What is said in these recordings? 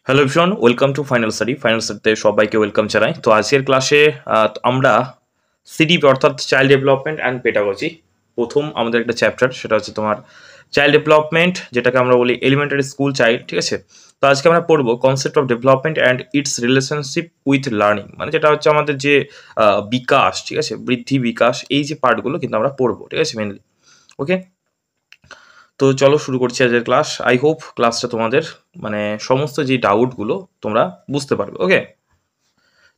Hello everyone, welcome to final study. Final স্টাডিতে সবাইকে welcome জানাই। তো আজকের ক্লাসে আমরা সিডিপি অর্থাৎ চাইল্ড ডেভেলপমেন্ট অ্যান্ড পেডাগজি প্রথম আমাদের একটা চ্যাপ্টার, সেটা হচ্ছে তোমার চাইল্ড ডেভেলপমেন্ট, যেটাকে আমরা বলি এলিমেন্টারি স্কুল চাইল্ড। ঠিক আছে, তো আজকে আমরা পড়বো concept of development and it's relationship with learning, মানে যেটা হচ্ছে আমাদের যে বিকাশ, ঠিক আছে, বৃদ্ধি বিকাশ, এই যে পার্টগুলো কিন্তু আমরা পড়বো। ঠিক আছে, মেনলি। ওকে, তো চলো শুরু করছি আজকের ক্লাস। আই হোপ ক্লাসটা তোমাদের মানে সমস্ত যে ডাউটগুলো তোমরা বুঝতে পারবে। ওকে,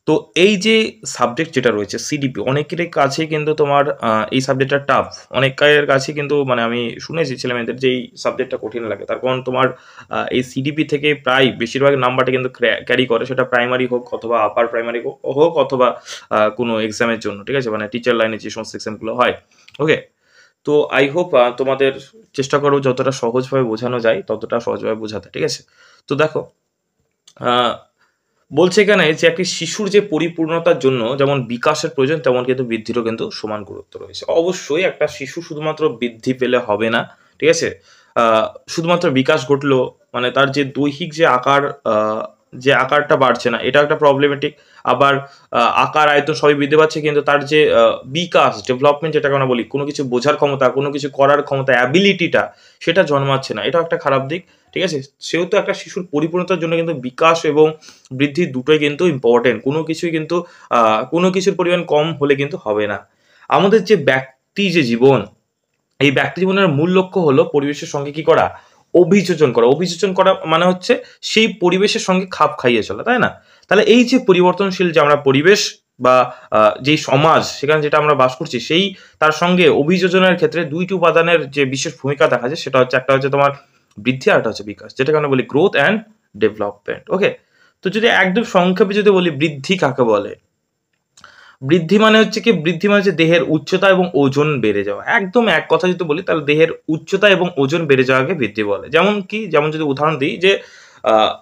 তো এই যে সাবজেক্ট যেটা রয়েছে সিডিপি, অনেকের কাছে কিন্তু তোমার এই সাবজেক্টটা টাফ, অনেকের কাছে কিন্তু মানে আমি শুনেছি ছেলেমেয়েদের যে এই সাবজেক্টটা কঠিন লাগে। তার কারণ তোমার এই সিডিপি থেকে প্রায় বেশিরভাগ নাম্বারটা কিন্তু ক্যারি করে, সেটা প্রাইমারি হোক অথবা আপার প্রাইমারি হোক অথবা কোনো এক্সামের জন্য। ঠিক আছে, মানে টিচার লাইনে যে সমস্ত এক্সামগুলো হয়। ওকে, তো আই হোপ তোমাদের চেষ্টা করো যতটা সহজভাবে বোঝানো যায় ততটা সহজভাবে বোঝাতে। ঠিক আছে, তো দেখো বলছে এখানে যে একটি শিশুর যে পরিপূর্ণতার জন্য যেমন বিকাশের প্রয়োজন তেমন কিন্তু বৃদ্ধিরও কিন্তু সমান গুরুত্ব রয়েছে। অবশ্যই একটা শিশু শুধুমাত্র বৃদ্ধি পেলে হবে না। ঠিক আছে, শুধুমাত্র বিকাশ ঘটলো মানে তার যে দৈহিক যে আকার, যে আকারটা বাড়ছে না, এটা একটা প্রবলেমেটিক। আবার আকার আয়তন সবই বৃদ্ধি পাচ্ছে, কিন্তু তার যে বিকাশ ডেভেলপমেন্ট যেটাকে আমরা বলি, কোনো কিছু বোঝার ক্ষমতা, কোনো কিছু করার ক্ষমতা, অ্যাবিলিটিটা সেটা জন্মাচ্ছে না, এটাও একটা খারাপ দিক। ঠিক আছে, সেহেতু একটা শিশুর পরিপূর্ণতার জন্য কিন্তু বিকাশ এবং বৃদ্ধি দুটোই কিন্তু ইম্পর্টেন্ট। কোনো কিছুই কিন্তু কোনো কিছুর পরিমাণ কম হলে কিন্তু হবে না। আমাদের যে ব্যক্তি যে জীবন, এই ব্যক্তি জীবনের মূল লক্ষ্য হলো পরিবেশের সঙ্গে কি করা, অভিযোজন করা। অভিযোজন করা মানে হচ্ছে সেই পরিবেশের সঙ্গে খাপ খাইয়ে চলা, তাই না? তাহলে এই যে পরিবর্তনশীল যে আমরা পরিবেশ বা যেই সমাজ সেখানে যেটা আমরা বাস করছি, সেই তার সঙ্গে অভিযোজনের ক্ষেত্রে দুইটি উপাদানের যে বিশেষ ভূমিকা দেখা যায়, সেটা হচ্ছে একটা হচ্ছে তোমার বৃদ্ধি আর একটা হচ্ছে বিকাশ, যেটাকে আমরা বলি গ্রোথ অ্যান্ড ডেভেলপমেন্ট। ওকে, তো যদি একদম সংক্ষেপে যদি বলি বৃদ্ধি কাকে বলে, বৃদ্ধি মানে হচ্ছে কি, বৃদ্ধি মানে হচ্ছে দেহের উচ্চতা এবং ওজন বেড়ে যাওয়া। একদম এক কথা যদি বলি তাহলে দেহের উচ্চতা এবং ওজন বেড়ে যাওয়াকে বৃদ্ধি বলে। যেমন কি, যেমন যদি উদাহরণ দিই যে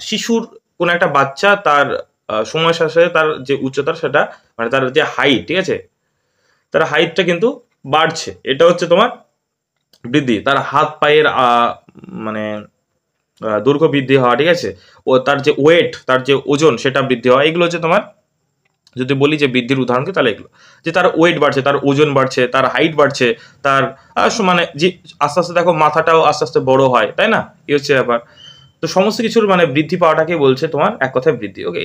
শিশুর কোন একটা বাচ্চা তার সময়ের সাথে সাথে তার যে উচ্চতা সেটা মানে তার যে হাইট, ঠিক আছে, তার হাইটটা কিন্তু বাড়ছে, এটা হচ্ছে তোমার বৃদ্ধি। তার হাত পায়ের মানে দৈর্ঘ্য বৃদ্ধি হওয়া, ঠিক আছে, ও তার যে ওয়েট, তার যে ওজন সেটা বৃদ্ধি হওয়া, এগুলো হচ্ছে তোমার যদি বলি যে বৃদ্ধির উদাহরণকে, তাহলে এগুলো যে তার ওয়েট বাড়ছে, তার ওজন বাড়ছে, তার হাইট বাড়ছে, তার মানে যে আস্তে আস্তে দেখো মাথাটাও আস্তে আস্তে বড় হয়, তাই না? এই হচ্ছে ব্যাপার। তো সমস্ত কিছুর মানে বৃদ্ধি পাওয়াটাকে বলছে তোমার এক কথায় বৃদ্ধি। ওকে,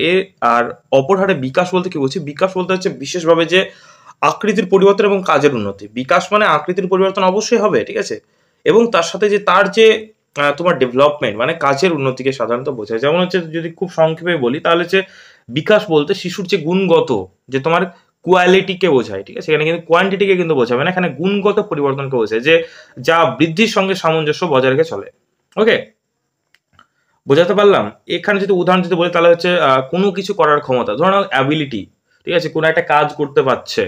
আর অপর হারে বিকাশ বলতে কি বলছি, বিকাশ বলতে হচ্ছে বিশেষভাবে যে আকৃতির পরিবর্তন এবং কাজের উন্নতি। বিকাশ মানে আকৃতির পরিবর্তন অবশ্যই হবে, ঠিক আছে, এবং তার সাথে যে তার যে তোমার ডেভেলপমেন্ট মানে কাজের উন্নতিকে সাধারণত বোঝায়। যেমন হচ্ছে যদি খুব সংক্ষেপে বলি তাহলে হচ্ছে বিকাশ বলতে শিশুর যে গুণগত যে তোমার কোয়ালিটিকে বোঝায়, ঠিক আছে, এখানে কিন্তু কোয়ান্টিটিকে কিন্তু বোঝাবে না, এখানে গুণগত পরিবর্তনকে বোঝায়, যে যা বৃদ্ধির সঙ্গে সামঞ্জস্য বজায় রেখে চলে। ওকে, বোঝাতে পারলাম? এখানে যদি উদাহরণ যদি বলি তাহলে হচ্ছে কোনো কিছু করার ক্ষমতা, ধরো অ্যাবিলিটি, ঠিক আছে, কোনো একটা কাজ করতে পারছে।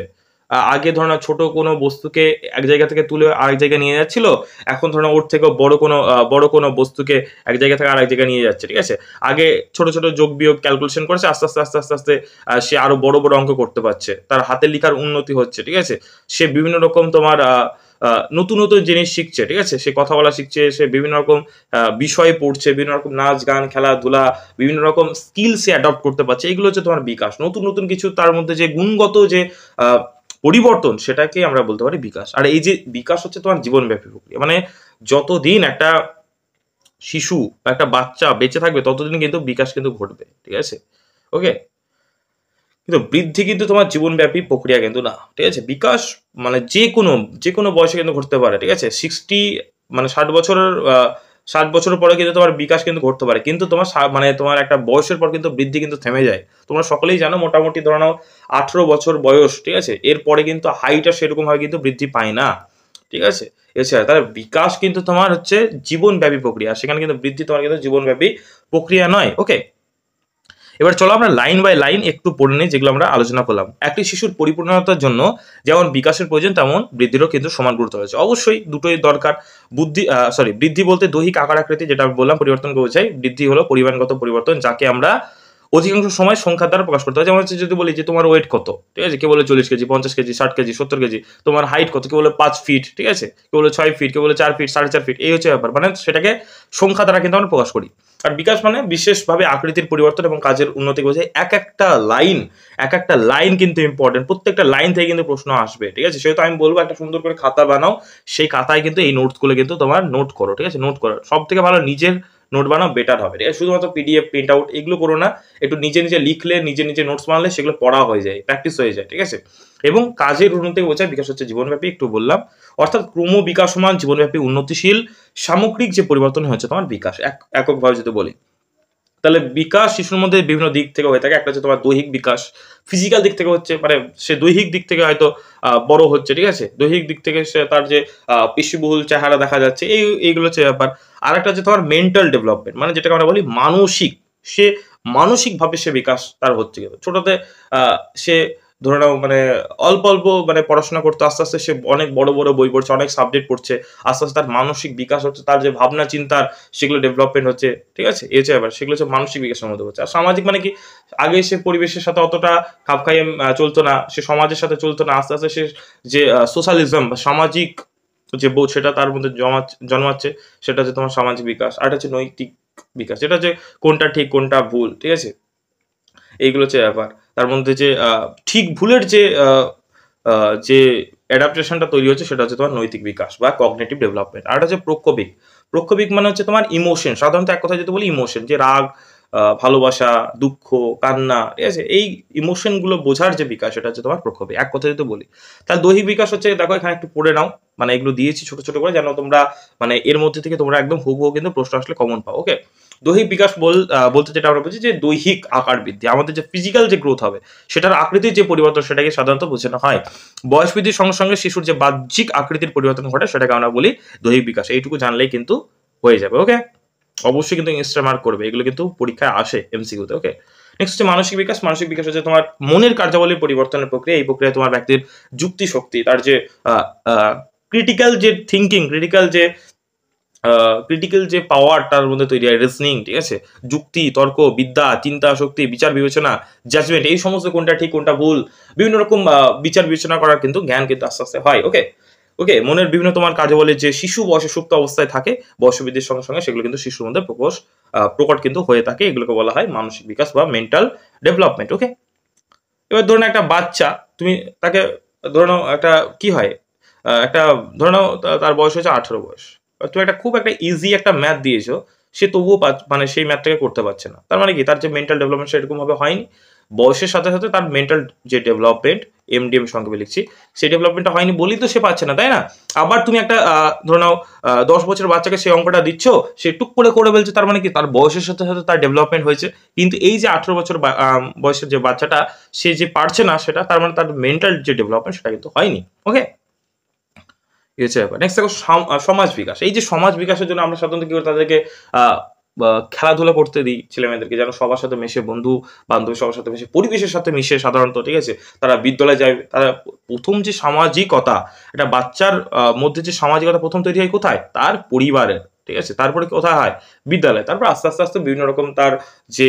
আগে ধরো না ছোট কোনো বস্তুকে এক জায়গা থেকে তুলে আরেক জায়গায় নিয়ে যাচ্ছিল, এখন ধরো ওর থেকেও বড় কোনো বস্তুকে এক জায়গা থেকে আরেক জায়গায় নিয়ে যাচ্ছে। ঠিক আছে, আগে ছোট ছোট যোগ বিয়োগ ক্যালকুলেশন করেছে, আস্তে আস্তে আস্তে আস্তে আস্তে সে আরো বড় বড় অঙ্ক করতে পারছে, তার হাতের লেখার উন্নতি হচ্ছে। ঠিক আছে, সে বিভিন্ন রকম তোমার নতুন নতুন জিনিস শিখছে, ঠিক আছে, সে কথা বলা শিখছে, সে বিভিন্ন রকম বিষয়ে পড়ছে, বিভিন্ন রকম নাচ গান খেলাধুলা, বিভিন্ন রকম স্কিল সে অ্যাডপ্ট করতে পারছে। এগুলো হচ্ছে তোমার বিকাশ। নতুন নতুন কিছু তার মধ্যে যে গুণগত যে পরিবর্তন, সেটাকে আমরা বলতে পারি বিকাশ। আর এই যে বিকাশ হচ্ছে তোমার জীবনব্যাপী প্রক্রিয়া, মানে যতদিন একটা শিশু বা একটা বাচ্চা বেঁচে থাকবে ততদিন কিন্তু বিকাশ কিন্তু ঘটবে। ঠিক আছে, ওকে, কিন্তু বৃদ্ধি কিন্তু তোমার জীবনব্যাপী প্রক্রিয়া কিন্তু না। ঠিক আছে, বিকাশ মানে যে কোনো বয়সে কিন্তু ঘটতে পারে। ঠিক আছে, মানে 60 বছরের পরে কিন্তু তোমার বিকাশ কিন্তু ঘটতে পারে, কিন্তু তোমার মানে তোমার একটা বয়সের পর কিন্তু বৃদ্ধি কিন্তু থেমে যায়। তোমরা সকলেই জানো মোটামুটি ধরে নাও 18 বছর বয়স, ঠিক আছে, এরপরে কিন্তু হাইট আর সেরকম ভাবে কিন্তু বৃদ্ধি পায় না। ঠিক আছে, এছাড়া তার বিকাশ কিন্তু তোমার হচ্ছে জীবনব্যাপী প্রক্রিয়া, সেখানে কিন্তু বৃদ্ধি তোমার কিন্তু জীবনব্যাপী প্রক্রিয়া নয়। ওকে, এবার চলো আমরা লাইন বাই লাইন একটু পড়ে নিই যেগুলো আমরা আলোচনা করলাম। একটি শিশুর পরিপূর্ণতার জন্য যেমন বিকাশের প্রয়োজন তেমন বৃদ্ধিরও কিন্তু সমান গুরুত্ব রয়েছে। অবশ্যই দুটোই দরকার। বৃদ্ধি বলতে দৈহিক আকার আকৃতি, যেটা আমি বললাম পরিবর্তনকে বোঝাই। বৃদ্ধি হলো পরিমাণগত পরিবর্তন, যাকে আমরা অধিকাংশ সময় সংখ্যার দ্বারা প্রকাশ করতে হয়। যেমন হচ্ছে যদি বলি যে তোমার ওয়েট কত, ঠিক আছে, কেউ বলে 40 কেজি, 50 কেজি, 60 কেজি, 70 কেজি। তোমার হাইট কত, কেউ বলে 5 ফিট, ঠিক আছে, কেউ বলে 6 ফিট, কেউ বলে 4 ফিট, 4.5 ফিট। এই হচ্ছে ব্যাপার, মানে সেটাকে সংখ্যা দ্বারা কিন্তু আমরা প্রকাশ করি। আর বিকাশ মানে বিশেষভাবে আকৃতির পরিবর্তন এবং কাজের উন্নতি বোঝায়। এক একটা লাইন কিন্তু ইম্পর্টেন্ট, প্রত্যেকটা লাইন থেকে কিন্তু প্রশ্ন আসবে, ঠিক আছে। সেহেতু আমি বলবো একটা সুন্দর করে খাতা বানাও, সেই খাতায় কিন্তু এই নোটসগুলো কিন্তু তোমার নোট করো, ঠিক আছে। নোট করো, সব থেকে ভালো নিজের নোট বানাও, বেটার হবে, ঠিক আছে। শুধুমাত্র পিডিএফ প্রিন্ট আউট এগুলো করো না, একটু নিজে নিজে লিখলে, নিজে নিজে নোটস বানালে সেগুলো পড়া হয়ে যায়, প্র্যাকটিস হয়ে যায়, ঠিক আছে। এবং কাজের উন্নতি বোঝায়। বিকাশ হচ্ছে জীবনব্যাপী, একটু বললাম, অর্থাৎ ক্রম বিকাশমান জীবনব্যাপী উন্নতিশীল সামগ্রিক যে পরিবর্তন হচ্ছে তোমার বিকাশ। এককভাবে যদি বলি, তাহলে বিকাশ শিশুর মধ্যে বিভিন্ন দিক থেকে হয়ে থাকে। একটা হচ্ছে তোমার দৈহিক বিকাশ, ফিজিক্যাল দিক থেকে হচ্ছে, মানে সে দৈহিক দিক থেকে হয়তো বড় হচ্ছে, ঠিক আছে। দৈহিক দিক থেকে সে তার যে পেশিবহুল চেহারা দেখা যাচ্ছে, এইগুলো হচ্ছে ব্যাপার। আর একটা হচ্ছে তোমার মেন্টাল ডেভেলপমেন্ট, মানে যেটাকে আমরা বলি মানসিক, সে মানসিকভাবে সে বিকাশ তার হচ্ছে। ছোটতে সে ধরে নাও মানে অল্প অল্প মানে পড়াশোনা করতে, আস্তে আস্তে সে অনেক বড় বড় বই পড়ছে, অনেক সাবজেক্ট পড়ছে, আস্তে আস্তে তার মানসিক বিকাশ হচ্ছে, তার যে ভাবনা চিন্তার সেগুলো ডেভেলপমেন্ট হচ্ছে, ঠিক আছে। এই হচ্ছে ব্যাপার, সেগুলো হচ্ছে মানসিক বিকাশের মধ্যে হচ্ছে। আর সামাজিক মানে কি, আগে সে পরিবেশের সাথে অতটা খাপ খাইয়ে চলতো না, সে সমাজের সাথে চলতো না, আস্তে আস্তে সে যে সোশ্যালিজম বা সামাজিক যে বোধ সেটা তার মধ্যে জন্মাচ্ছে, সেটা হচ্ছে তোমার সামাজিক বিকাশ। আর এটা হচ্ছে নৈতিক বিকাশ, যেটা হচ্ছে কোনটা ঠিক কোনটা ভুল, ঠিক আছে, এইগুলো হচ্ছে ব্যাপার। তার মধ্যে যে ঠিক ভুলের যে অ্যাডাপ্টেশনটা তৈরি হচ্ছে, সেটা হচ্ছে তোমার নৈতিক বিকাশ বা কগনিটিভ ডেভেলপমেন্ট। আর হচ্ছে প্রক্ষোভিক। প্রক্ষোভিক মানে হচ্ছে তোমার ইমোশন, সাধারণত এক কথা যদি বলি ইমোশন, যে রাগ, ভালোবাসা, দুঃখ, কান্না, ঠিক আছে, এই ইমোশন গুলো বোঝার যে বিকাশ, সেটা হচ্ছে তোমার প্রক্ষোভিক, এক কথা যদি বলি। তাহলে দৈহিক বিকাশ হচ্ছে, দেখো এখানে একটু পড়ে নাও, মানে এগুলো দিয়েছি ছোট ছোট করে, যেন তোমরা মানে এর মধ্যে থেকে তোমরা একদম হুবহু কিন্তু প্রশ্ন আসলে কমন পাও। ওকে, দৈহিক বিকাশ বলতে যেটা আমরা বুঝি যে দৈহিক আকার বৃদ্ধি, আমাদের যে ফিজিক্যাল যে গ্রোথ হবে, সেটার আকৃতির যে পরিবর্তন, সেটাকে সাধারণত বোঝানো হয়। বয়স বৃদ্ধির সঙ্গে সঙ্গে শিশুর যে বাহ্যিক আকৃতির পরিবর্তন ঘটে, সেটাকে আমরা বলি দৈহিক বিকাশ। এইটুকু জানলেই কিন্তু হয়ে যাবে। ওকে, অবশ্যই কিন্তু এক্সট্রা মার্ক করবে, এগুলো কিন্তু পরীক্ষায় আসে এমসিকিউতে। ওকে, নেক্সট হচ্ছে মানসিক বিকাশ। মানসিক বিকাশ হচ্ছে তোমার মনের কার্যাবলীর পরিবর্তনের প্রক্রিয়া। এই প্রক্রিয়ায় তোমার ব্যক্তির যুক্তি শক্তি, তার যে ক্রিটিক্যাল যে থিঙ্কিং, ক্রিটিক্যাল যে পাওয়ার তার মধ্যে তৈরি হয়, রিজনিং, ঠিক আছে, যুক্তি, তর্ক, বিদ্যা, চিন্তা শক্তি, বিচার বিবেচনা, জাজমেন্ট, এই সমস্ত কোনটা ঠিক কোনটা ভুল, বিভিন্ন রকম বিচার বিবেচনা করার কিন্তু জ্ঞান কিন্তু আস্তে আস্তে হয়। ওকে, মনের বিভিন্ন তোমার কাজে বলে যে শিশু বয়সে সুপ্ত অবস্থায় থাকে, বয়স বৃদ্ধির সঙ্গে সঙ্গে সেগুলো কিন্তু শিশুর মধ্যে প্রকট কিন্তু হয়ে থাকে। এগুলোকে বলা হয় মানসিক বিকাশ বা মেন্টাল ডেভেলপমেন্ট। ওকে, এবার ধরুন একটা বাচ্চা, তুমি তাকে ধরে নাও একটা কি হয়, একটা ধরে নাও তার বয়স হচ্ছে 18 বয়স, তুমি একটা খুব একটা ইজি একটা ম্যাথ দিয়েছো, সে তবুও মানে সেই ম্যাথটাকে করতে পারছে না। তার মানে কি, তার যে মেন্টাল ডেভেলপমেন্ট সেরকম ভাবে হয়নি। বয়সের সাথে সাথে তার মেন্টাল যে ডেভেলপমেন্ট, এমডিএম সংক্ষেপে লিখছি, সেই ডেভেলপমেন্টটা হয়নি বলেই তো সে পাচ্ছে না, তাই না? আবার তুমি একটা ধরে নাও 10 বছরের বাচ্চাকে সেই অঙ্কটা দিচ্ছ, সে টুক করে করে ফেলছে, তার মানে কি, তার বয়সের সাথে সাথে তার ডেভেলপমেন্ট হয়েছে। কিন্তু এই যে 18 বছর বয়সের যে বাচ্চাটা, সে যে পারছে না সেটা, তার মানে তার মেন্টাল যে ডেভেলপমেন্ট সেটা কিন্তু হয়নি। ওকে, নেক্সট দেখো সমাজ বিকাশ। এই যে সমাজ বিকাশের জন্য আমরা সাধারণত কি করি, তাদেরকে খেলাধুলা করতে দিই ছেলে মেয়েদেরকে, যেন সবার সাথে মিশে, বন্ধু বান্ধব সবার সাথে মিশে, পরিবেশের সাথে মিশে সাধারণত, ঠিক আছে। তারা বিদ্যালয়ে যায়, তারা প্রথম যে সামাজিকতা, এটা বাচ্চার মধ্যে যে সামাজিকতা প্রথম তৈরি হয় কোথায়, তার পরিবারের, ঠিক আছে। তারপরে কোথায় হয়, বিদ্যালয়। তারপর আস্তে আস্তে আস্তে বিভিন্ন রকম তার যে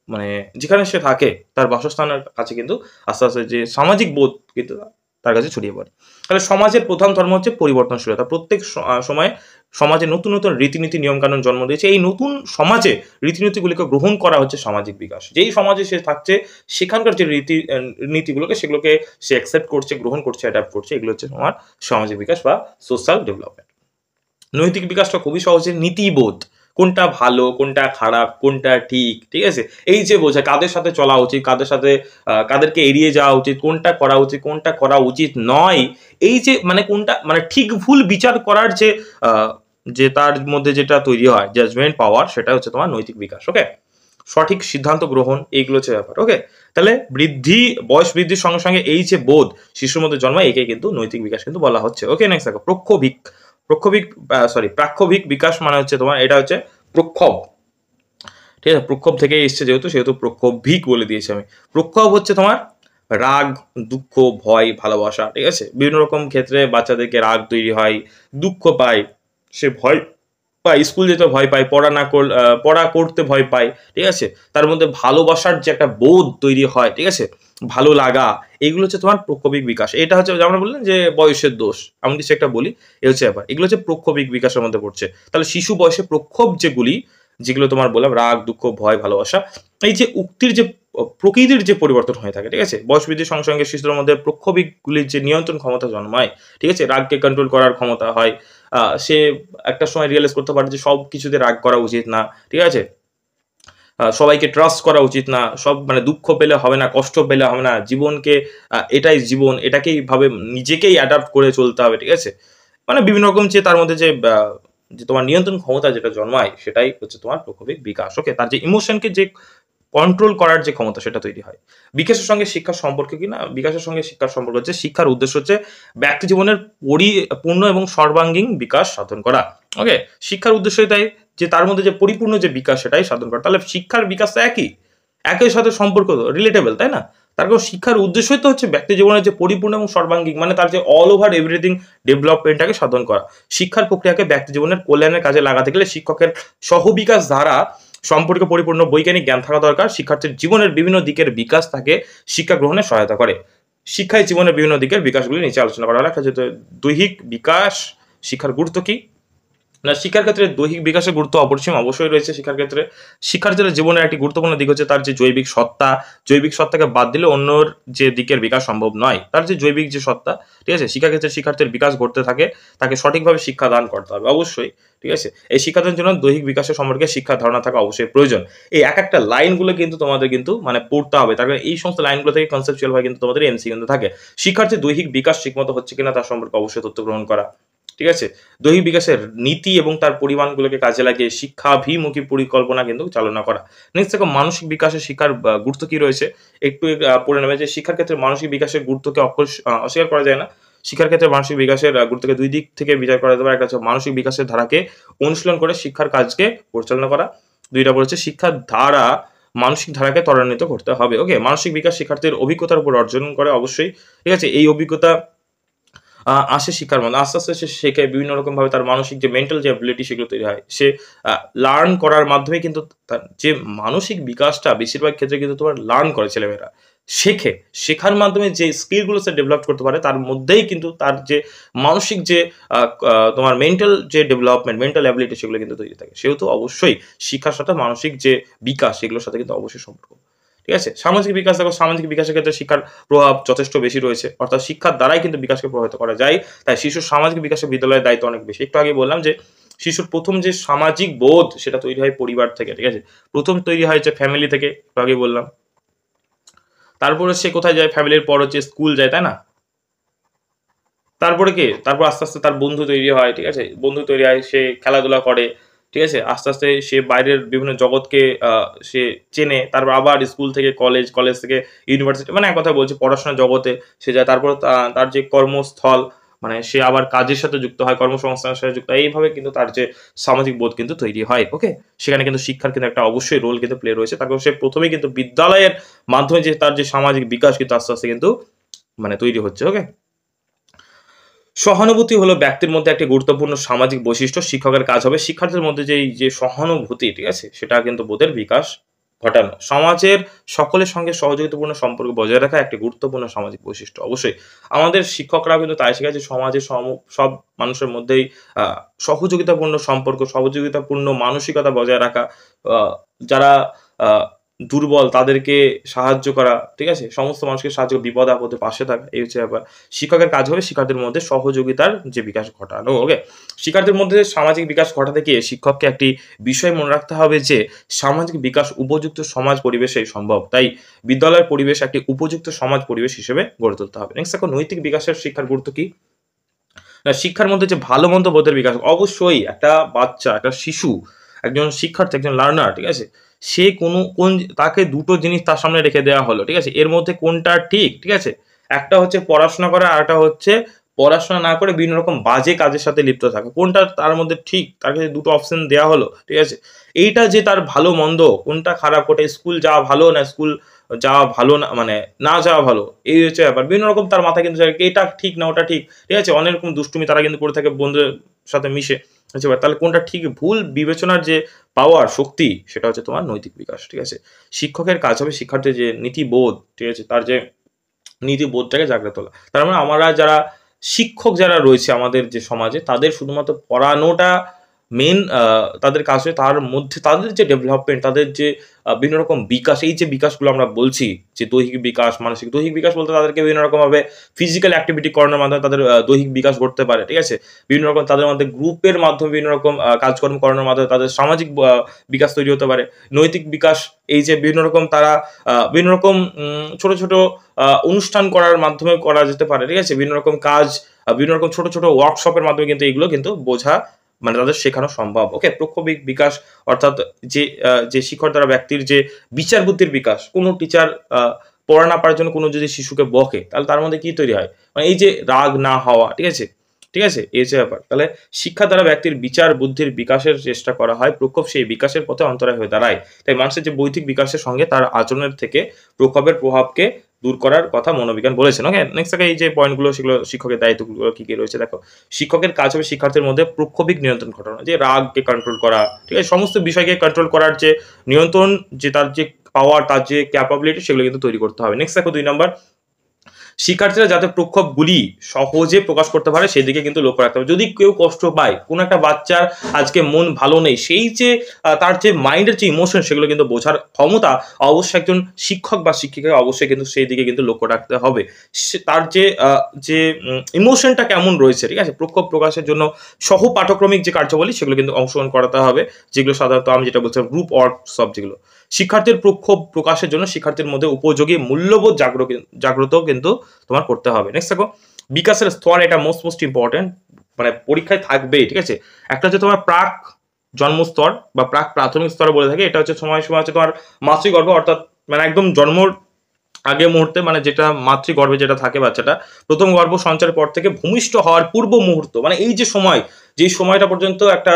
মানে যেখানে সে থাকে তার বাসস্থানের কাছে কিন্তু আস্তে আস্তে যে সামাজিক বোধ কিন্তু তার কাছে ছড়িয়ে পড়ে। তাহলে সমাজের প্রধান ধর্ম হচ্ছে পরিবর্তনশীলতা। প্রত্যেক সময়ে সমাজে নতুন নতুন রীতিনীতি নিয়মকানুন জন্ম দিয়েছে। এই নতুন সমাজে রীতিনীতিগুলিকে গ্রহণ করা হচ্ছে সামাজিক বিকাশ। যেই সমাজে সে থাকছে সেখানকার যে নীতিগুলোকে, সেগুলোকে সে অ্যাকসেপ্ট করছে, গ্রহণ করছে, অ্যাডাপ্ট করছে, এগুলো হচ্ছে তোমার সামাজিক বিকাশ বা সোশ্যাল ডেভেলপমেন্ট। নৈতিক বিকাশটা খুবই সহজে, নীতিবোধ, কোনটা ভালো কোনটা খারাপ কোনটা ঠিক, ঠিক আছে, এই যে বোঝা, কাদের সাথে চলা উচিত, কাদের সাথে কাদেরকে এড়িয়ে যাওয়া উচিত, কোনটা করা উচিত কোনটা করা উচিত নয়, এই যে মানে কোনটা মানে ঠিক ভুল বিচার করার যে তার মধ্যে যেটা তৈরি হয় জাজমেন্ট পাওয়ার, সেটা হচ্ছে তোমার নৈতিক বিকাশ। ওকে, সঠিক সিদ্ধান্ত গ্রহণ, এইগুলো হচ্ছে ব্যাপার। ওকে, তাহলে বয়স বৃদ্ধির সঙ্গে সঙ্গে এই যে বোধ শিশুর মধ্যে জন্মায়, একে কিন্তু নৈতিক বিকাশ কিন্তু বলা হচ্ছে। ওকে, নেক্সট দেখো প্রাক্ষোভিক বিকাশ মানে হচ্ছে তোমার, এটা হচ্ছে প্রক্ষোভ, ঠিক আছে, প্রক্ষোভ থেকে এসছে সেহেতু প্রক্ষোভিক বলে দিয়েছি আমি। প্রক্ষোভ হচ্ছে তোমার রাগ, দুঃখ, ভয়, ভালোবাসা, ঠিক আছে। বিভিন্ন রকম ক্ষেত্রে বাচ্চাদেরকে রাগ তৈরি হয়, দুঃখ পায়, সে ভয় বা স্কুল যেতে ভয় পায়, পড়া করতে ভয় পায়, ঠিক আছে? তার মধ্যে ভালোবাসার যে একটা বোধ তৈরি হয়, ঠিক আছে? ভালো লাগা, এগুলো হচ্ছে তোমার প্রক্ষোভিক বিকাশ। এটা হচ্ছে যেমন বললেন যে বয়সের দোষ। আমি কিছু একটা বলি, এ হচ্ছে ব্যাপার। এগুলো হচ্ছে প্রক্ষোভিক বিকাশের মধ্যে পড়ছে। তাহলে শিশু বয়সে প্রক্ষোভ যেগুলো তোমার বললাম রাগ, দুঃখ, ভয়, ভালোবাসা, এই যে উক্তির যে প্রকৃতির যে পরিবর্তন হয়ে থাকে, ঠিক আছে? বয়স বৃদ্ধির সঙ্গে সঙ্গে শিশুদের মধ্যে প্রক্ষোভিকগুলির যে নিয়ন্ত্রণ ক্ষমতা জন্মায়, ঠিক আছে? রাগকে কন্ট্রোল করার ক্ষমতা হয়। সে একটা সময় রিয়ালাইজ করতে পারে যে সব কিছুতে রাগ করা উচিত না, ঠিক আছে? সবাইকে ট্রাস্ট করা উচিত না। সব মানে দুঃখ পেলে হবে না, কষ্ট পেলে হবে না। জীবনকে এটাই জীবন, এটাকেই ভাবে নিজেকেই অ্যাডাপ্ট করে চলতে হবে, ঠিক আছে? মানে বিভিন্ন রকম যে তার মধ্যে যে তোমার নিয়ন্ত্রণ ক্ষমতা যেটা জন্মায়, সেটাই হচ্ছে তোমার প্রক্ষোভিক বিকাশ। ওকে? তার যে ইমোশনকে যে কন্ট্রোল করার যে ক্ষমতা সেটা তৈরি হয়। বিকাশের সঙ্গে শিক্ষার সম্পর্ক কি না? বিকাশের সঙ্গে শিক্ষার সম্পর্ক হচ্ছে শিক্ষার উদ্দেশ্য হচ্ছে ব্যক্তি জীবনের পূর্ণ এবং সর্বাঙ্গীন বিকাশ সাধন করা। ওকে? শিক্ষার উদ্দেশ্যই তাই যে তার মধ্যে যে পরিপূর্ণ যে বিকাশ সেটাই সাধন করা। তাহলে শিক্ষার বিকাশ তো একই। একের সাথে সম্পর্ক রিলেটেবল, তাই না? তার কারণ শিক্ষার উদ্দেশ্যই তো হচ্ছে ব্যক্তি জীবনের যে পরিপূর্ণ এবং সর্বাঙ্গীন মানে তার যে অল ওভার এভরিথিং ডেভেলপমেন্টটাকে সাধন করা। শিক্ষার প্রক্রিয়াকে ব্যক্তি জীবনের কল্যাণের কাজে লাগাতে গেলে শিক্ষকের সহবিকাশ ধারা সম্পর্কে পরিপূর্ণ বৈজ্ঞানিক জ্ঞান থাকা দরকার। শিক্ষার্থীর জীবনের বিভিন্ন দিকের বিকাশ তাকে শিক্ষা গ্রহণে সহায়তা করে। শিক্ষায় জীবনের বিভিন্ন দিকের বিকাশগুলি নিচে আলোচনা করা হলো। একটা যেহেতু দৈহিক বিকাশ, শিক্ষার গুরুত্ব কি? না, শিক্ষার ক্ষেত্রে দৈহিক বিকাশের গুরুত্ব অপরিসীম অবশ্যই রয়েছে শিক্ষার ক্ষেত্রে। শিক্ষার্থীদের জীবনের একটি গুরুত্বপূর্ণ দিক হচ্ছে তার যে জৈবিক সত্তাকে বাদ দিলে অন্যর যে দিকের বিকাশ সম্ভব নয়। তার যে জৈবিক যে সত্তা, ঠিক আছে? শিক্ষাক্ষেত্রে শিক্ষার্থীর বিকাশ ঘটতে থাকে, তাকে সঠিকভাবে শিক্ষা দান করতে হবে অবশ্যই, ঠিক আছে? এই শিক্ষার্থীর জন্য দৈহিক বিকাশের সম্পর্কে শিক্ষার ধারণা থাকা অবশ্যই প্রয়োজন। এই একটা লাইনগুলো কিন্তু তোমাদের কিন্তু মানে পড়তে হবে। তার কারণ এই সমস্ত লাইনগুলো থেকে কনসেপচুয়াল ভাবে কিন্তু তোমাদের এমসি কিন্তু থাকে। শিক্ষার্থীর দৈহিক বিকাশ ঠিকমতো হচ্ছে কিনা তার সম্পর্কে অবশ্যই তথ্য গ্রহণ করা, ঠিক আছে? দৈহিক বিকাশের নীতি এবং তার পরিমাণগুলোকে কাজে লাগিয়ে শিক্ষাভিমুখী পরিকল্পনা কিন্তু চালনা করা। নেক্সট দেখো মানসিক বিকাশে শিক্ষার গুরুত্ব কি রয়েছে একটু পড়ে নেবে যে শিক্ষার ক্ষেত্রে মানসিক বিকাশের গুরুত্বকে অস্বীকার করা যায় না। শিক্ষার ক্ষেত্রে মানসিক বিকাশের গুরুত্বকে দুই দিক থেকে বিচার করা যেতে পারে। একটা হচ্ছে মানসিক বিকাশের ধারাকে অনুশীলন করে শিক্ষার কাজকে পরিচালনা করা। দুইটা বলেছে শিক্ষার ধারা মানসিক ধারাকে ত্বরান্বিত করতে হবে। ওকে? মানসিক বিকাশ শিক্ষার্থীর অভিজ্ঞতার উপর অর্জন করে অবশ্যই, ঠিক আছে? এই অভিজ্ঞতা আসে শিক্ষার মধ্যে। আস্তে, আস্তে সে শেখে বিভিন্ন রকমভাবে তার মানসিক যে মেন্টাল যে অ্যাবিলিটি সেগুলো তৈরি হয়। সে লার্ন করার মাধ্যমে কিন্তু তার যে মানসিক বিকাশটা বেশিরভাগ ক্ষেত্রে কিন্তু তোমার লার্ন করে ছেলেমেয়েরা। শেখে। শেখার মাধ্যমে যে স্কিলগুলো সে ডেভেলপ করতে পারে তার মধ্যেই কিন্তু তার যে মানসিক যে আ আ তোমার মেন্টাল যে ডেভেলপমেন্ট, মেন্টাল অ্যাবিলিটি সেগুলো কিন্তু তৈরি থাকে। সেহেতু অবশ্যই শিক্ষার সাথে মানসিক যে বিকাশ সেগুলোর সাথে কিন্তু অবশ্যই সম্পর্ক। ঠিক আছে? সামাজিক বিকাশ দেখো সামাজিক বিকাশের ক্ষেত্রে শিক্ষার প্রভাব যথেষ্ট বেশি রয়েছে। অর্থাৎ শিক্ষার দ্বারাই কিন্তু বিকাশকে প্রভাবিত করা যায়। তাই শিশুর সামাজিক বিকাশে বিদ্যালয়ের দায়িত্ব অনেক বেশি। একটু আগে বললাম যে শিশুর ১ম যে সামাজিক বোধ সেটা তৈরি হয় পরিবার থেকে, ঠিক আছে? ১ম তৈরি হয় যে ফ্যামিলি থেকে, একটু আগেই বললাম। তারপরে সে কোথায় যায়? ফ্যামিলির পর হচ্ছে স্কুল যায়, তাই না? তারপরে কি? তারপর আস্তে, আস্তে তার বন্ধু তৈরি হয়, ঠিক আছে? বন্ধু তৈরি হয়, সে খেলাধুলা করে, ঠিক আছে? আস্তে, আস্তে সে বাইরের বিভিন্ন জগৎকে সে চেনে। তারপর আবার স্কুল থেকে কলেজ, কলেজ থেকে ইউনিভার্সিটি মানে এক কথায় বলছি পড়াশোনার জগতে সে যায়। তারপর তার যে কর্মস্থল মানে সে আবার কাজের সাথে যুক্ত হয়, কর্মসংস্থানের সাথে যুক্ত হয়। এইভাবে কিন্তু তার যে সামাজিক বোধ কিন্তু তৈরি হয়, ওকে? সেখানে কিন্তু শিক্ষার কিন্তু একটা অবশ্যই রোল কিন্তু প্লে রয়েছে। তারপর সে ১ম এই কিন্তু বিদ্যালয়ের মাধ্যমে যে তার যে সামাজিক বিকাশ কিন্তু আস্তে, আস্তে কিন্তু মানে তৈরি হচ্ছে, ওকে? সহানুভূতি হলো ব্যক্তির মধ্যে একটি গুরুত্বপূর্ণ সামাজিক বৈশিষ্ট্য। শিক্ষকের কাজ হবে শিক্ষার্থীদের মধ্যে যে এই যে সহানুভূতি, ঠিক আছে? সেটা কিন্তু বোধের বিকাশ ঘটানো। সমাজের সকলের সঙ্গে সহযোগিতাপূর্ণ সম্পর্ক বজায় রাখা একটি গুরুত্বপূর্ণ সামাজিক বৈশিষ্ট্য। অবশ্যই আমাদের শিক্ষকরাও কিন্তু তাই শেখায় যে সমাজের সব মানুষের মধ্যেই আ সহযোগিতাপূর্ণ সম্পর্ক, সহযোগিতাপূর্ণ মানসিকতা বজায় রাখা। আ যারা আ দুর্বল তাদেরকে সাহায্য করা, ঠিক আছে? সমস্ত মানুষকে সাহায্য বিপদ-আপদে পাশে থাকা। এই হচ্ছে ব্যাপার। শিক্ষকের কাজ হবে শিক্ষার্থীর মধ্যে সহযোগিতার যে বিকাশ ঘটানো, ওকে? শিক্ষার্থীর মধ্যে সামাজিক বিকাশ ঘটাতে গিয়ে শিক্ষককে একটি বিষয় মনে রাখতে হবে যে সামাজিক বিকাশ উপযুক্ত সমাজ পরিবেশেই সম্ভব। তাই বিদ্যালয়ের পরিবেশ একটি উপযুক্ত সমাজ পরিবেশ হিসেবে গড়ে তুলতে হবে। নেক্সট দেখো নৈতিক বিকাশের শিক্ষার গুরুত্ব কি? না শিক্ষার মধ্যে যে ভালো মন্দ বোধের বিকাশ অবশ্যই একটা বাচ্চা, একটা শিশু, একজন শিক্ষার্থী, একজন লার্নার, ঠিক আছে? সে তাকে দুটো জিনিস তার সামনে রেখে দেওয়া হলো, ঠিক আছে? এর মধ্যে কোনটা ঠিক, ঠিক আছে? একটা হচ্ছে পড়াশোনা করা, আরেকটা হচ্ছে পড়াশোনা না করে বিভিন্ন রকম বাজে কাজের সাথে লিপ্ত থাকা। কোনটা তার মধ্যে ঠিক? তাকে দুটো অপশন দেয়া হলো, ঠিক আছে? এইটা যে তার ভালো মন্দ, কোনটা খারাপ, কোনটা স্কুল যাওয়া ভালো না স্কুল যাওয়া ভালো না মানে না যাওয়া ভালো, এই হচ্ছে ব্যাপার। বিভিন্ন রকম তার মাথায় কিন্তু এটা ঠিক না ওটা ঠিক, ঠিক আছে? অনেক রকম দুষ্টুমি তারা কিন্তু করে থাকে বন্ধুদের সাথে মিশে। বুঝতে পারলে? তাহলে কোনটা ঠিক ভুল বিবেচনার যে পাওয়ার শক্তি সেটা হচ্ছে তোমার নৈতিক বিকাশ, ঠিক আছে? শিক্ষকের কাজ হবে শিক্ষার্থীর যে নীতিবোধ, ঠিক আছে? তার যে নীতিবোধটাকে জাগ্রত তোলা। তার মানে আমরা যারা শিক্ষক যারা রয়েছে আমাদের যে সমাজে তাদের শুধুমাত্র পড়ানোটা মেইন তাদের কাজ হয়ে তার মধ্যে তাদের যে ডেভেলপমেন্ট, তাদের যে বিভিন্ন রকম বিকাশ, এই যে বিকাশগুলো আমরা বলছি যে দৈহিক বিকাশ, মানসিক দৈহিক বিকাশ বলতে তাদেরকে বিভিন্ন রকমভাবে ফিজিক্যাল অ্যাক্টিভিটি করানোর মাধ্যমে তাদের দৈহিক বিকাশ ঘটতে পারে, ঠিক আছে? বিভিন্ন রকম তাদের মধ্যে গ্রুপের মাধ্যমে বিভিন্ন রকম কাজকর্ম করানোর মাধ্যমে তাদের সামাজিক বিকাশ তৈরি হতে পারে। নৈতিক বিকাশ এই যে বিভিন্ন রকম তারা বিভিন্ন রকম ছোট, ছোট অনুষ্ঠান করার মাধ্যমে করা যেতে পারে, ঠিক আছে? বিভিন্ন রকম কাজ বিভিন্ন রকম ছোট, ছোট ওয়ার্কশপের মাধ্যমে কিন্তু এগুলো কিন্তু বোঝা মানে তাদের শেখানো সম্ভব। ওকে? প্রক্ষোভিক বিকাশ অর্থাৎ যে শিক্ষক দ্বারা ব্যক্তির যে বিচার বুদ্ধির বিকাশ। কোনো টিচার পড়া না পারার জন্য কোনো যদি শিশুকে বকে তাহলে তার মধ্যে কি তৈরি হয়? মানে এই যে রাগ না হওয়া, ঠিক আছে? ঠিক আছে? এই যে ব্যাপার। তাহলে শিক্ষা দ্বারা ব্যক্তির বিচার বুদ্ধির বিকাশের চেষ্টা করা হয়। প্রক্ষোভ সেই বিকাশের পথে অন্তরায় হয়ে দাঁড়ায়। তাই মানুষের যে বৌদ্ধিক বিকাশের সঙ্গে তার আচরণের থেকে প্রক্ষোভের প্রভাবকে দূর করার কথা মনোবিজ্ঞান বলেছেন। ওকে? নেক্সট থেকে এই যে পয়েন্টগুলো সেগুলো শিক্ষকের দায়িত্বগুলো কি, কি রয়েছে দেখো। শিক্ষকের কাজ হবে শিক্ষার্থীর মধ্যে প্রক্ষোভিক নিয়ন্ত্রণ ঘটানো। যে রাগকে কন্ট্রোল করা, ঠিক আছে? সমস্ত বিষয়কে কন্ট্রোল করার যে নিয়ন্ত্রণ যে তার যে পাওয়ার, তার যে ক্যাপাবিলিটি সেগুলো কিন্তু তৈরি করতে হবে। নেক্সট দেখো ২ নাম্বার শিক্ষার্থীরা যাতে প্রক্ষোভগুলি সহজে প্রকাশ করতে পারে সেদিকে কিন্তু লক্ষ্য রাখতে হবে। যদি কেউ কষ্ট পায়, কোনো একটা বাচ্চার আজকে মন ভালো নেই, সেই যে তার যে মাইন্ডের যে ইমোশন সেগুলো কিন্তু বোঝার ক্ষমতা অবশ্যই একজন শিক্ষক বা শিক্ষিকাকে অবশ্যই কিন্তু সেই দিকে কিন্তু লক্ষ্য রাখতে হবে। তার যে ইমোশনটা কেমন রয়েছে, ঠিক আছে? প্রক্ষোভ প্রকাশের জন্য পাঠক্রমিক যে কার্যাবলী সেগুলো কিন্তু অংশগ্রহণ করাতে হবে। যেগুলো সাধারণত আমি যেটা বলছিলাম গ্রুপ ওয়ার্কশপ যেগুলো। শিক্ষার্থীর প্রক্ষোভ প্রকাশের জন্য শিক্ষার্থীর মধ্যে উপযোগী মূল্যবোধ জাগ্রত কিন্তু তোমার করতে হবে। নেক্সট দেখো বিকাশের স্তর, এটা মোস্ট ইম্পর্টেন্ট, মানে পরীক্ষায় থাকবেই, ঠিক আছে? একটা হচ্ছে তোমার প্রাক জন্মস্তর বা প্রাক প্রাথমিক স্তরে বলে থাকে, এটা হচ্ছে সময় হচ্ছে তোমার মাতৃগর্ভ, অর্থাৎ মানে একদম জন্মর আগে মুহূর্তে, মানে যেটা মাতৃগর্ভে যেটা থাকে বাচ্চাটা, প্রথম গর্ভ সঞ্চারের পর থেকে ভূমিষ্ঠ হওয়ার পূর্ব মুহূর্ত, মানে এই যে সময়, যেই সময়টা পর্যন্ত একটা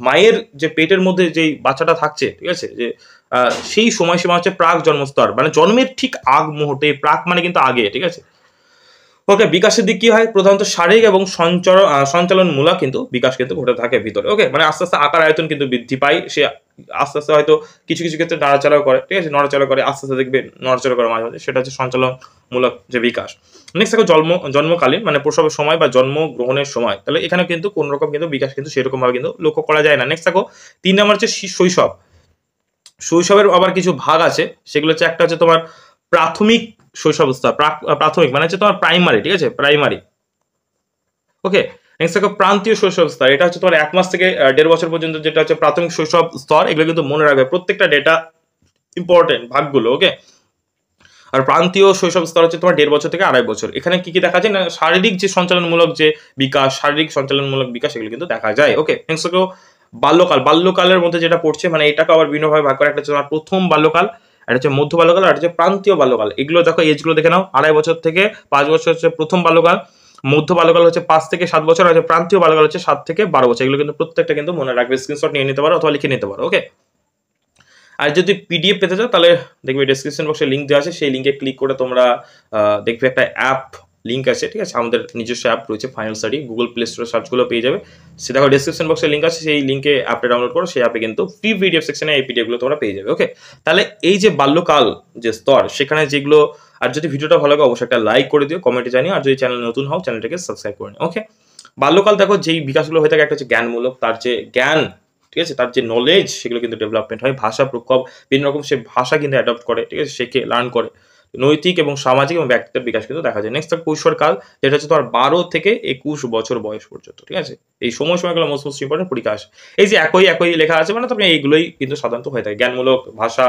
মায়ের যে পেটের মধ্যে যেই বাচ্চাটা থাকছে, ঠিক আছে? যে সেই সময়সীমা হচ্ছে প্রাক জন্মস্তর, মানে জন্মের ঠিক আগ মুহূর্তে। প্রাক মানে কিন্তু আগে, ঠিক আছে? ওকে, বিকাশের দিক কি হয়? প্রধানত শারীরিক এবং সঞ্চালনমূলক কিন্তু বিকাশ কিন্তু ঘটে থাকে ভিতরে। ওকে, মানে আস্তে আস্তে আকার আয়তন কিন্তু বৃদ্ধি পায়। সে আস্তে আস্তে হয়তো কিছু কিছু ক্ষেত্রে নাড়াচাড়াও করে, ঠিক আছে? নড়াচড়া করে, আস্তে আস্তে দেখবে নড়াচড়া করে মাঝে মাঝে, সেটা হচ্ছে সঞ্চালনমূলক যে বিকাশ। নেক্সট দেখো জন্মকালীন, মানে প্রসবের সময় বা জন্ম গ্রহণের সময়। তাহলে এখানে কিন্তু কোন রকম কিন্তু বিকাশ কিন্তু সেরকম ভাবে কিন্তু লক্ষ্য করা যায় না। নেক্সট দেখো ৩ নাম্বার হচ্ছে শৈশব। শৈশবের আবার কিছু ভাগ আছে, সেগুলো হচ্ছে একটা হচ্ছে তোমার প্রাথমিক শৈশবাবস্থা, প্রাথমিক মানে হচ্ছে তোমার প্রাইমারি, ঠিক আছে? প্রাইমারি। ওকে, নেক্সট দেখো প্রান্তীয় শৈশব স্তর, এটা হচ্ছে তোমার ১ মাস থেকে ১.৫ বছর পর্যন্ত, যেটা হচ্ছে প্রাথমিক শৈশব স্তর। এগুলো কিন্তু মনে রাখবে, প্রত্যেকটা ডেটা ইম্পর্টেন্ট ভাগগুলো। ওকে, আর প্রান্তীয় শৈশব স্তর হচ্ছে তোমার ১.৫ বছর থেকে ২.৫ বছর। এখানে কি কি দেখা যায় না, শারীরিক যে সঞ্চালনমূলক যে বিকাশ, শারীরিক সঞ্চালনমূলক বিকাশ এগুলো কিন্তু দেখা যায়। ওকে, নেক্সট দেখো বাল্যকালের মধ্যে যেটা পড়ছে, মানে এটাকে আবার বিভিন্নভাবে ভাগ করে। একটা হচ্ছে তোমার প্রথম বাল্যকাল, একটা হচ্ছে মধ্য বাল্যকাল, আর হচ্ছে প্রান্তীয় বাল্যকাল। এগুলো দেখো এজগুলো দেখে নাও। ২.৫ বছর থেকে ৫ বছর হচ্ছে প্রথম বাল্যকাল, মধ্য বাল্যকাল হচ্ছে ৫ থেকে ৭ বছর, আর প্রান্তীয় বাল্যকাল হচ্ছে ৭ থেকে ১২ বছর। এগুলো কিন্তু প্রত্যেকটা কিন্তু মনে রাখবে, স্ক্রিনশট নিয়ে নিতে পারো অথবা লিখে নিতে পারো। ওকে, আর যদি পিডিএফ পেতে চাও তাহলে দেখবে ডেসক্রিপশন বক্সে লিঙ্ক দেওয়া আছে, সেই লিঙ্কে ক্লিক করে তোমরা দেখবে একটা অ্যাপ লিঙ্ক আছে, ঠিক আছে? আমাদের নিজস্ব অ্যাপ রয়েছে ফাইনাল স্টাডি, গুগল প্লে স্টোরে সার্চ করলেও পেয়ে যাবে। সে দেখো ডেসক্রিপশন বক্সে লিঙ্ক আছে, সেই লিঙ্কে অ্যাপটা ডাউনলোড করো। সেই অ্যাপে কিন্তু ফ্রি পিডিএফ সেকশনে এই পিডিএফগুলো তোমরা পেয়ে যাবে। ওকে, তাহলে এই যে বাল্যকাল যে স্তর, সেখানে যেগুলো, আর যদি ভিডিওটা ভালো লাগে অবশ্যই একটা লাইক করে দিও, কমেন্টে জানিও, আর যদি চ্যানেল নতুন হও চ্যানেলটাকে সাবস্ক্রাইব করে নিও। ওকে, বাল্যকাল দেখো যেই বিকাশগুলো হয়ে থাকে, একটা হচ্ছে জ্ঞানমূলক, তার যে জ্ঞান, ঠিক আছে? তার যে নলেজ সেগুলো কিন্তু ডেভেলপমেন্ট হয়। ভাষা প্রক্ষোভ, বিভিন্ন রকম সে ভাষা কিন্তু অ্যাডপ্ট করে, ঠিক আছে? শেখে, লার্ন করে। নৈতিক এবং সামাজিক এবং ব্যক্তিত্বের বিকাশ কিন্তু দেখা যায়। নেক্সট কৈশোরকাল, যেটা হচ্ছে তোমার ১২ থেকে ২১ বছর বয়স পর্যন্ত, ঠিক আছে? এই সময়গুলো মোস্ট ইম্পর্টেন্ট পরীক্ষা আসে। এই যে একই লেখা আছে, মানে তুমি এইগুলোই কিন্তু সাধারণত হয়ে থাকে, জ্ঞানমূলক, ভাষা,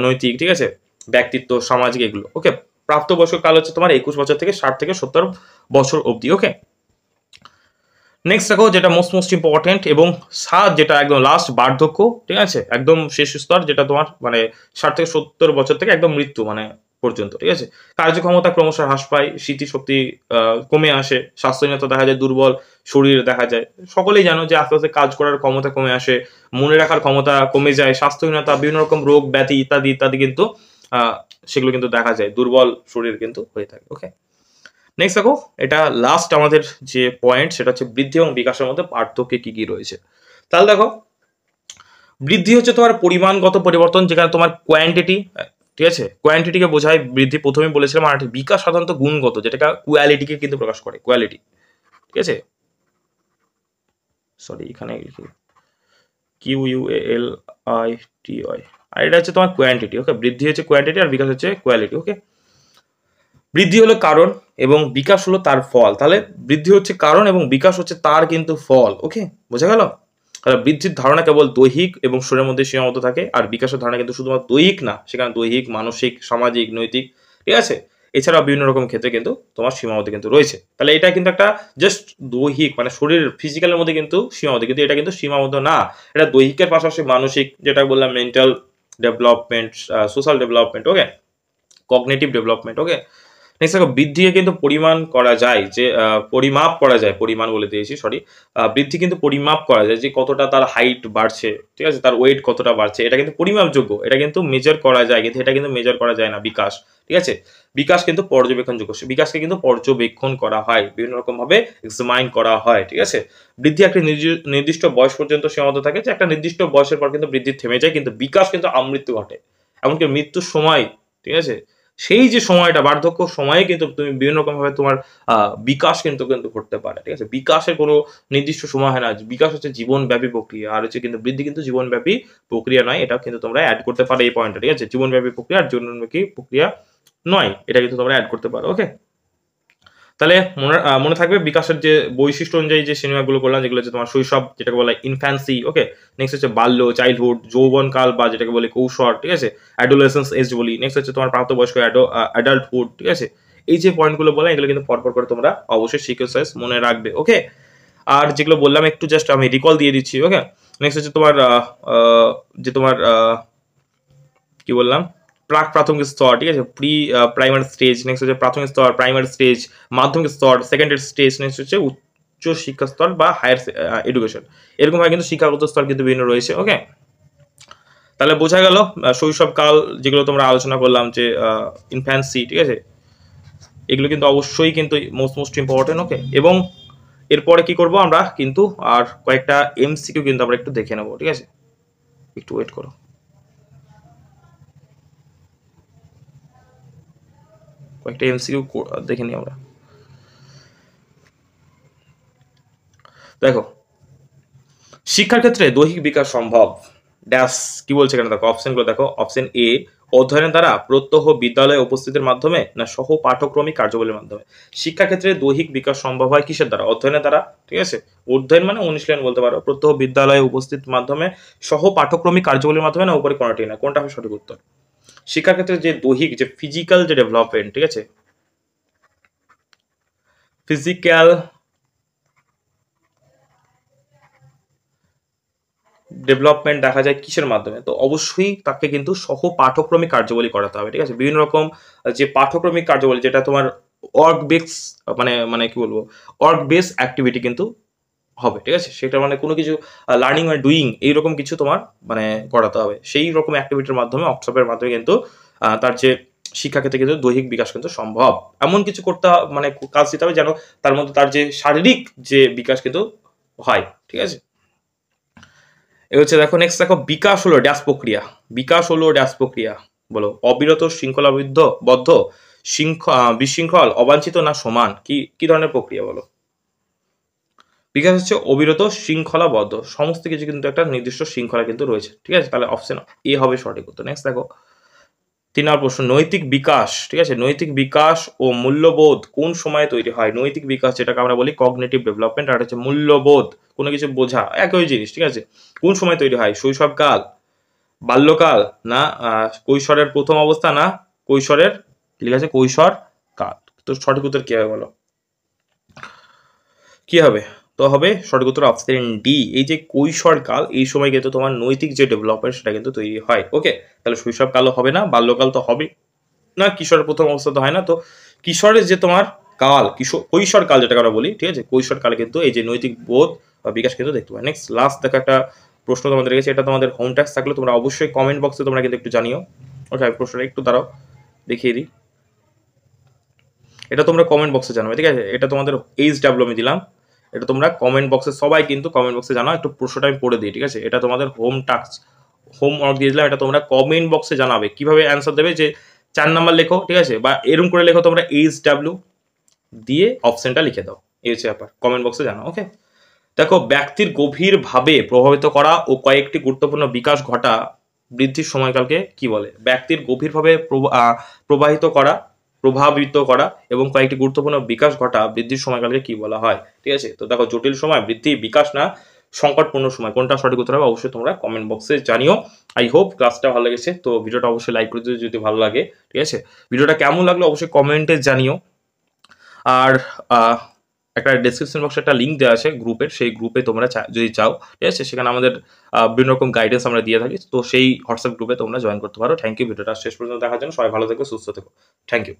নৈতিক, ঠিক আছে? ব্যক্তিত্ব, সামাজিক, এগুলো। ওকে, প্রাপ্তবয়স্ক কাল হচ্ছে তোমার ২১ বছর থেকে ৬০ থেকে ৭০ বছর অবধি। ওকে, নেক্সট দেখো যেটা মোস্ট ইম্পর্টেন্ট এবং যেটা একদম লাস্ট, বার্ধক্য, ঠিক আছে? একদম শেষ স্তর, যেটা তোমার মানে ৬০ থেকে ৭০ বছর থেকে একদম মৃত্যু মানে পর্যন্ত, ঠিক আছে? কার্যক্ষমতা ক্রমশ হ্রাস পায়, স্মৃতিশক্তি কমে আসে, স্বাস্থ্যহীনতা দেখা যায়, দুর্বল শরীর দেখা যায়। সকলেই জানো যে আস্তে আস্তে কাজ করার ক্ষমতা কমে আসে, মনে রাখার ক্ষমতা কমে যায়, স্বাস্থ্যহীনতা, বিভিন্ন রকম রোগ ব্যাধি ইত্যাদি ইত্যাদি কিন্তু সেগুলো কিন্তু দেখা যায়, দুর্বল শরীর কিন্তু হয়ে থাকে। ওকে, নেক্সট দেখো, এটা লাস্ট আমাদের যে পয়েন্ট সেটা হচ্ছে বৃদ্ধি এবং বিকাশের মধ্যে পার্থক্য কি কি রয়েছে। তাহলে দেখো, বৃদ্ধি হচ্ছে তোমার পরিমাণগত পরিবর্তন, যেখানে তোমার কোয়ান্টিটি, ঠিক আছে, কোয়ান্টিটিকে বোঝায় বৃদ্ধি, প্রথমেই বলেছিলাম। আর বিকাশ সাধারণত গুণগত, যেটাকে কোয়ালিটিকে কিন্তু প্রকাশ করে, কোয়ালিটি, ঠিক আছে। সরি, এখানে QUALITY, আর এটা হচ্ছে তোমার কোয়ান্টিটি। ওকে, বৃদ্ধি হচ্ছে কোয়ান্টিটি আর বিকাশ হচ্ছে কোয়ালিটি। ওকে, বৃদ্ধি হলো কারণ এবং বিকাশ হলো তার ফল। তাহলে বৃদ্ধি হচ্ছে কারণ এবং বিকাশ হচ্ছে তার কিন্তু ফল। ওকে, বোঝা গেল? তাহলে বৃদ্ধির ধারণা কেবল দৈহিক এবং শরীরের মধ্যে সীমাবদ্ধ থাকে, আর বিকাশের ধারণা কিন্তু শুধুমাত্র দৈহিক না, সেখানে দৈহিক, মানসিক, সামাজিক, নৈতিক, ঠিক আছে, এছাড়াও বিভিন্ন রকম ক্ষেত্রে কিন্তু তোমার সীমাবদ্ধ কিন্তু রয়েছে। তাহলে এটা কিন্তু একটা জাস্ট দৈহিক, মানে শরীর ফিজিক্যালের মধ্যে কিন্তু সীমাবদ্ধ, কিন্তু এটা কিন্তু সীমাবদ্ধ না। এটা দৈহিকের পাশাপাশি মানসিক, যেটা বললাম মেন্টাল ডেভেলপমেন্ট, সোশ্যাল ডেভেলপমেন্ট, ওকে, কগনিটিভ ডেভেলপমেন্ট। ওকে, নেক্সট দেখো, বৃদ্ধিকে কিন্তু পরিমাণ করা যায়, যে পরিমাপ করা যায়, পরিমাণ বলে দিয়েছি, সরি। বৃদ্ধি কিন্তু পরিমাপ করা যায়, যে কতটা তার হাইট বাড়ছে, ঠিক আছে, তার ওয়েট কতটা বাড়ছে, এটা কিন্তু পরিমাপযোগ্য, এটা কিন্তু মেজার করা যায়, কিন্তু এটা কিন্তু মেজার করা যায় না বিকাশ, ঠিক আছে। বিকাশ কিন্তু পর্যবেক্ষণযোগ্য, বিকাশকে কিন্তু পর্যবেক্ষণ করা হয়, বিভিন্ন রকম ভাবে এক্সামাইন করা হয়, ঠিক আছে। বৃদ্ধি একটা নির্দিষ্ট বয়স পর্যন্ত সীমাবদ্ধ থাকে, যে একটা নির্দিষ্ট বয়সের পর কিন্তু বৃদ্ধি থেমে যায়, কিন্তু বিকাশ কিন্তু আমৃত্যু ঘটে, এমনকি মৃত্যুর সময়, ঠিক আছে, সেই যে সময়টা, বার্ধক্য সময়ে কিন্তু তুমি বিভিন্ন রকম ভাবে তোমার বিকাশ কিন্তু কিন্তু ঘটতে পারে, ঠিক আছে। বিকাশের কোনো নির্দিষ্ট সময় হয় না, বিকাশ হচ্ছে জীবনব্যাপী প্রক্রিয়া, আর হচ্ছে কিন্তু বৃদ্ধি কিন্তু জীবনব্যাপী প্রক্রিয়া নয়, এটা কিন্তু তোমরা অ্যাড করতে পারো এই পয়েন্টটা, ঠিক আছে। জীবনব্যাপী প্রক্রিয়া আর জীবনব্যাপী প্রক্রিয়া নয়, এটা কিন্তু তোমরা অ্যাড করতে পারো। ওকে, তাহলে মনে থাকবে বিকাশের যে বৈশিষ্ট্য অনুযায়ী যে সিনেমাগুলো করলাম, যেগুলো হচ্ছে তোমার শৈশব, যেটাকে বলা ইনফ্যান্সি, ওকে, নেক্সট হচ্ছে বাল্য, চাইল্ডহুড, যৌবনকাল বা যেটাকে বলে কৈশোর, ঠিক আছে, অ্যাডোলেসেন্স এজ বলি, নেক্সট হচ্ছে তোমার প্রাপ্তবয়স্ক, অ্যাডাল্টহুড, ঠিক আছে। এই যে পয়েন্টগুলো বললাম, এগুলো কিন্তু পরপর করে তোমরা অবশ্যই সিকোয়েন্স মনে রাখবে। ওকে, আর যেগুলো বললাম একটু জাস্ট আমি রিকল দিয়ে দিচ্ছি। ওকে, নেক্সট হচ্ছে তোমার যে তোমার কি বললাম, প্রাক প্রাথমিক স্তর, ঠিক আছে, প্রাইমারি স্টেজ, নেক্সট হচ্ছে প্রাথমিক স্তর, প্রাইমারি স্টেজ, মাধ্যমিক স্তর, সেকেন্ডারি স্টেজ, নেক্সট হচ্ছে উচ্চ শিক্ষা স্তর বা হায়ার এডুকেশন। এরকম ভাবে কিন্তু শিক্ষাগত স্তর কিন্তু বিভিন্ন রয়েছে। ওকে, তাহলে বোঝা গেল শৈশবকাল, যেগুলো তোমরা আলোচনা করলাম, যে ইনফ্যান্সি, ঠিক আছে, এগুলো কিন্তু অবশ্যই কিন্তু মোস্ট ইম্পর্টেন্ট। ওকে, এবং এরপরে কি করব আমরা, কিন্তু আর কয়েকটা এমসিকিউ কিন্তু আমরা একটু দেখে নেবো, ঠিক আছে, একটু ওয়েট করো। কয়েকটা এমসিকিউ দেখে নিই আমরা। দেখো, শিক্ষার ক্ষেত্রে দৈহিক বিকাশ সম্ভব ড্যাশ, কি বলছে এখানে দেখো, অপশনগুলো দেখো। অপশন এ, অধ্যয়নের দ্বারা, প্রত্যহ বিদ্যালয়ে উপস্থিতির মাধ্যমে, না সহ পাঠক্রমিক কার্যবলীর মাধ্যমে। শিক্ষা ক্ষেত্রে দৈহিক বিকাশ সম্ভব হয় কিসের দ্বারা? অধ্যয়নের দ্বারা, ঠিক আছে। অধ্যয়ন মানে অনুশীলন বলতে পারো। প্রত্যহ বিদ্যালয়ে উপস্থিত মাধ্যমে, সহ পাঠক্রমিক কার্যবলীর মাধ্যমে, না উপরে কোনটি না, কোনটা হবে সঠিক উত্তর? শিক্ষার ক্ষেত্রে যে দৈহিক, যে ফিজিক্যাল যে ডেভেলপমেন্ট, ঠিক আছে, ফিজিক্যাল ডেভেলপমেন্ট দেখা যায় কিসের মাধ্যমে? তো অবশ্যই তাকে কিন্তু সহ পাঠক্রমিক কার্যাবলী করাতে হবে, ঠিক আছে। বিভিন্ন রকম যে পাঠক্রমিক কার্যাবলী, যেটা তোমার ওয়ার্ক বেস, মানে মানে কি বলবো, ওয়ার্ক বেস অ্যাক্টিভিটি কিন্তু হবে, ঠিক আছে। সেটা মানে কোনো কিছু লার্নিং মানে ডুইং, এইরকম কিছু তোমার মানে করাতে হবে। সেই রকম অ্যাক্টিভিটির মাধ্যমে, ওয়ার্কশপের মাধ্যমে কিন্তু তার যে শিক্ষাক্ষেত্রে কিন্তু দৈহিক বিকাশ কিন্তু সম্ভব। এমন কিছু করতে মানে কাজ দিতে হবে যেন তার মধ্যে তার যে শারীরিক যে বিকাশ কিন্তু হয়, ঠিক আছে। এ হচ্ছে দেখো, নেক্সট দেখো, বিকাশ হলো ড্যাশ প্রক্রিয়া। বিকাশ হলো ড্যাশ প্রক্রিয়া, বলো। অবিরত, বদ্ধ, বিশৃঙ্খল, অবাঞ্ছিত, না সমান? কি কি ধরনের প্রক্রিয়া বলো? বিকাশ হচ্ছে অবিরত, শৃঙ্খলাবদ্ধ, সমস্ত কিছু কিন্তু একটা নির্দিষ্ট শৃঙ্খলা কিন্তু রয়েছে, ঠিক আছে। তাহলে অপশন এ হবে সঠিক উত্তর। নেক্সট দেখো, 3 নম্বর প্রশ্ন, নৈতিক বিকাশ, ঠিক আছে, নৈতিক বিকাশ ও মূল্যবোধ কোন সময়ে তৈরি হয়? নৈতিক বিকাশ, যেটাকে আমরা বলি কগনিটিভ ডেভেলপমেন্ট, আর হচ্ছে মূল্যবোধ, কোনো কিছু বোঝা, একই জিনিস, ঠিক আছে। কোন সময় তৈরি হয়? শৈশবকাল, বাল্যকাল, না কৈশোরের প্রথম অবস্থা, না কৈশোরের, ঠিক আছে, কৈশোর কাল? তো সঠিক উত্তর কি হবে বলো? কি হবে? তো হবে সঠিক উত্তর অপশন ডি। এই যে কৈশোরকাল, এই সময় কিন্তু তোমার নৈতিক যে ডেভেলপমেন্ট সেটা কিন্তু তৈরি হয়। ওকে, তাহলে শৈশবকালও হবে না, বাল্যকাল তো হবে না, কিশোরের প্রথম অবস্থা তো হয় না। তো কিশোরের যে তোমার কাল, কৈশোর কাল যেটাকে আমরা বলি, ঠিক আছে, কৈশোর কালে কিন্তু এই যে নৈতিক বোধ বা বিকাশ কিন্তু দেখতে পাই। নেক্সট লাস্ট দেখো, একটা প্রশ্ন তোমাদের রেখেছে, এটা তোমাদের হোম ট্যাক্স থাকলে তোমরা অবশ্যই কমেন্ট বক্সে তোমরা কিন্তু একটু জানিও। ওকে, আমি প্রশ্নটা একটু দাঁড়াও দেখিয়ে দিই। এটা তোমরা কমেন্ট বক্সে জানাবে, ঠিক আছে? এটা তোমাদের HW আমি দিলাম, এটা তোমরা কমেন্ট বক্সে সবাই কিন্তু কমেন্ট বক্সে জানাও। একটু প্রশ্নটা আমি পড়ে দিই, ঠিক আছে? এটা তোমাদের হোমওয়ার্ক দিয়ে দিলাম, এটা তোমরা কমেন্ট বক্সে জানাবে কিভাবে অ্যান্সার দেবে, যে 4 নাম্বার লেখো, ঠিক আছে? বা এরকম করে লেখো তোমরা HW দিয়ে অপশনটা লিখে দাও, এই হচ্ছে ব্যাপার। কমেন্ট বক্সে জানাও, ওকে? দেখো, ব্যক্তির গভীরভাবে প্রভাবিত করা ও কয়েকটি গুরুত্বপূর্ণ বিকাশ ঘটা বৃদ্ধির সময়কালকে কি বলে? ব্যক্তির গভীরভাবে প্রভাবিত করা এবং কয়েকটি গুরুত্বপূর্ণ বিকাশ ঘটা বৃদ্ধির সময়কালকে কি বলা হয়? ঠিক আছে, তো দেখো, জটিল সময়, বৃদ্ধি, বিকাশ না সংকটপূর্ণ সময়, কোনটা সঠিক উত্তর হবে অবশ্যই তোমরা কমেন্ট বক্সে জানিও। আই হোপ ক্লাসটা ভালো লেগেছে, তো ভিডিওটা অবশ্যই লাইক করে দিও যদি ভালো লাগে, ঠিক আছে? ভিডিওটা কেমন লাগলো অবশ্যই কমেন্টে জানিও। আর একটা ডেসক্রিপশন বক্সে একটা লিঙ্ক দেওয়া আছে গ্রুপের, সেই গ্রুপে তোমরা যদি চাও, ঠিক আছে, সেখানে আমাদের বিভিন্ন রকম গাইডেন্স আমরা দিয়ে থাকি, তো সেই হোয়াটসঅ্যাপ গ্রুপে তোমরা জয়েন করতে পারো। থ্যাংক ইউ ভিডিওটা শেষ পর্যন্ত দেখার জন্য। সবাই ভালো থেকো, সুস্থ থেকো। Thank you.